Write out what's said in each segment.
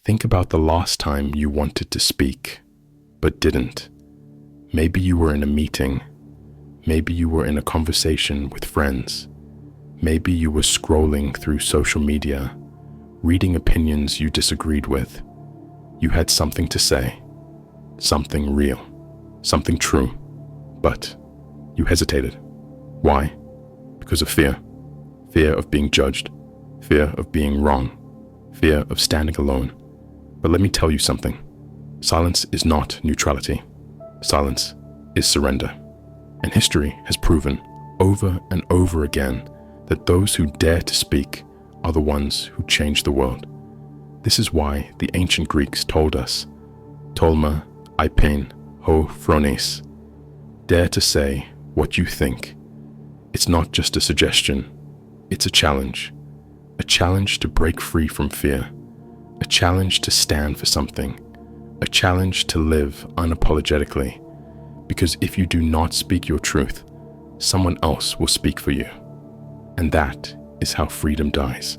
Think about the last time you wanted to speak, but didn't. Maybe you were in a meeting. Maybe you were in a conversation with friends. Maybe you were scrolling through social media, reading opinions you disagreed with. You had something to say, something real, something true, but you hesitated. Why? Because of fear. Fear of being judged, fear of being wrong, fear of standing alone. But let me tell you something. Silence is not neutrality. Silence is surrender. And history has proven over and over again that those who dare to speak are the ones who change the world. This is why the ancient Greeks told us, tolma aipein ho phrones, dare to say what you think. It's not just a suggestion, it's a challenge to break free from fear, a challenge to stand for something, a challenge to live unapologetically, because if you do not speak your truth, someone else will speak for you. And that is how freedom dies.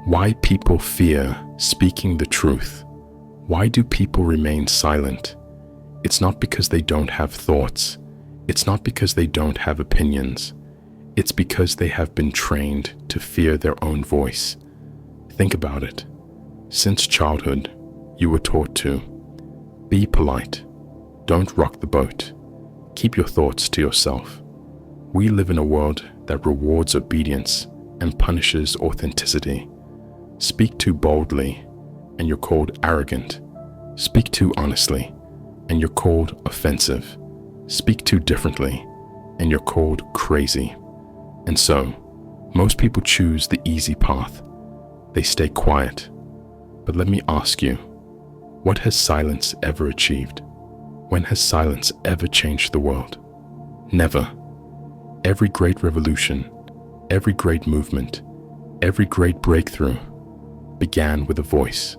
Why people fear speaking the truth? Why do people remain silent? It's not because they don't have thoughts. It's not because they don't have opinions. It's because they have been trained to fear their own voice. Think about it. Since childhood, you were taught to be polite, don't rock the boat, keep your thoughts to yourself. We live in a world that rewards obedience and punishes authenticity. Speak too boldly, and you're called arrogant. Speak too honestly, and you're called offensive. Speak too differently, and you're called crazy. And so, most people choose the easy path. They stay quiet. But let me ask you, what has silence ever achieved? When has silence ever changed the world? Never. Every great revolution, every great movement, every great breakthrough began with a voice.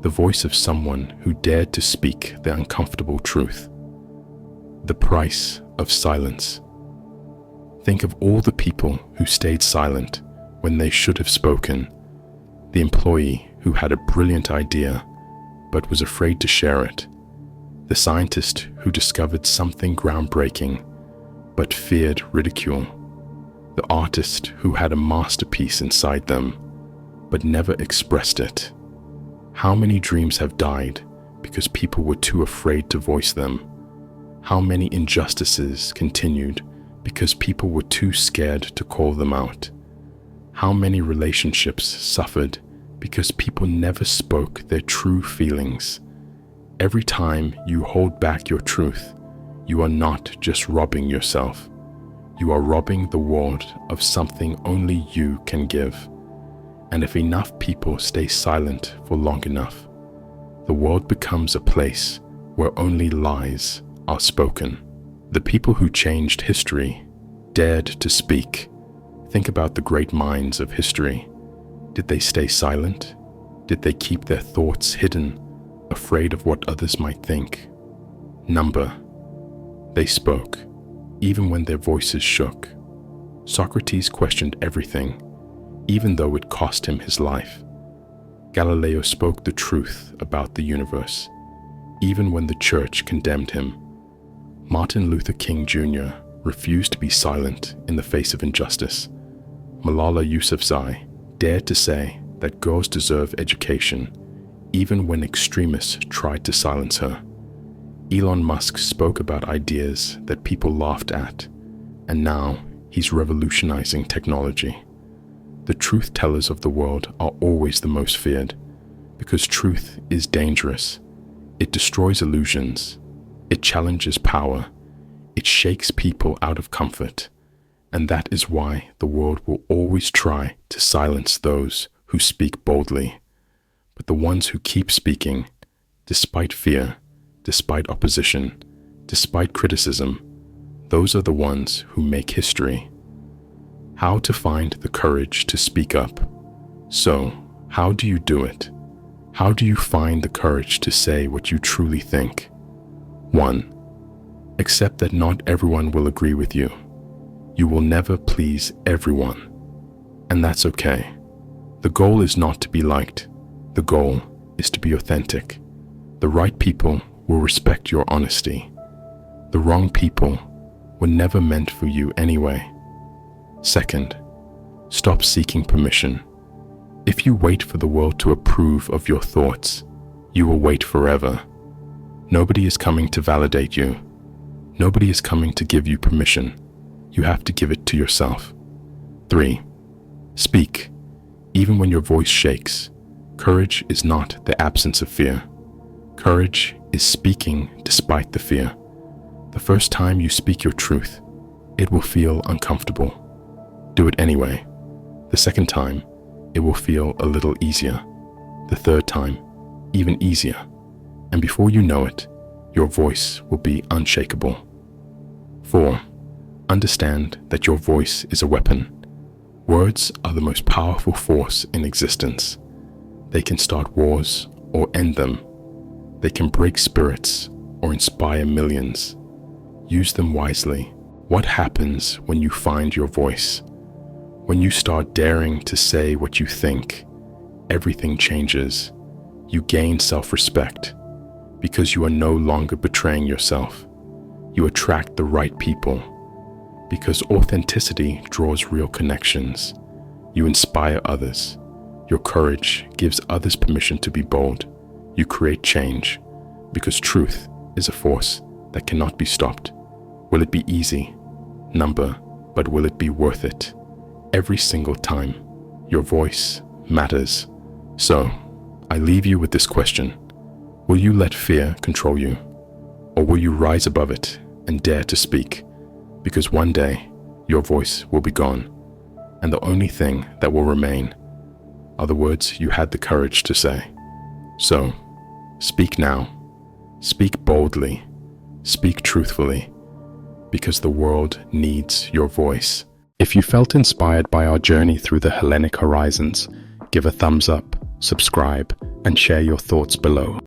The voice of someone who dared to speak the uncomfortable truth. The price of silence. Think of all the people who stayed silent when they should have spoken. The employee who had a brilliant idea but was afraid to share it. The scientist who discovered something groundbreaking but feared ridicule. The artist who had a masterpiece inside them but never expressed it. How many dreams have died because people were too afraid to voice them? How many injustices continued because people were too scared to call them out? How many relationships suffered because people never spoke their true feelings? Every time you hold back your truth, you are not just robbing yourself. You are robbing the world of something only you can give. And if enough people stay silent for long enough, the world becomes a place where only lies are spoken. The people who changed history dared to speak. Think about the great minds of history. Did they stay silent? Did they keep their thoughts hidden, afraid of what others might think? Number. They spoke, even when their voices shook. Socrates questioned everything, even though it cost him his life. Galileo spoke the truth about the universe, even when the church condemned him. Martin Luther King Jr. refused to be silent in the face of injustice. Malala Yousafzai dared to say that girls deserve education, even when extremists tried to silence her. Elon Musk spoke about ideas that people laughed at, and now he's revolutionizing technology. The truth tellers of the world are always the most feared, because truth is dangerous. It destroys illusions. It challenges power. It shakes people out of comfort. And that is why the world will always try to silence those who speak boldly. But the ones who keep speaking, despite fear, despite opposition, despite criticism, those are the ones who make history. How to find the courage to speak up. So, how do you do it? How do you find the courage to say what you truly think? 1. Accept that not everyone will agree with you. You will never please everyone. And that's okay. The goal is not to be liked. The goal is to be authentic. The right people will respect your honesty. The wrong people were never meant for you anyway. Second, stop seeking permission. If you wait for the world to approve of your thoughts, you will wait forever. Nobody is coming to validate you. Nobody is coming to give you permission. You have to give it to yourself. 3. Speak, even when your voice shakes. Courage is not the absence of fear. Courage is speaking despite the fear. The first time you speak your truth, it will feel uncomfortable. Do it anyway. The second time, it will feel a little easier. The third time, even easier. And before you know it, your voice will be unshakable. 4. Understand that your voice is a weapon. Words are the most powerful force in existence. They can start wars or end them. They can break spirits or inspire millions. Use them wisely. What happens when you find your voice? When you start daring to say what you think, everything changes. You gain self-respect because you are no longer betraying yourself. You attract the right people because authenticity draws real connections. You inspire others. Your courage gives others permission to be bold. You create change because truth is a force that cannot be stopped. Will it be easy? Number, but will it be worth it? Every single time, your voice matters. So, I leave you with this question. Will you let fear control you? Or will you rise above it and dare to speak? Because one day, your voice will be gone, and the only thing that will remain are the words you had the courage to say. So, speak now. Speak boldly. Speak truthfully, because the world needs your voice. If you felt inspired by our journey through the Hellenic horizons, give a thumbs up, subscribe, and share your thoughts below.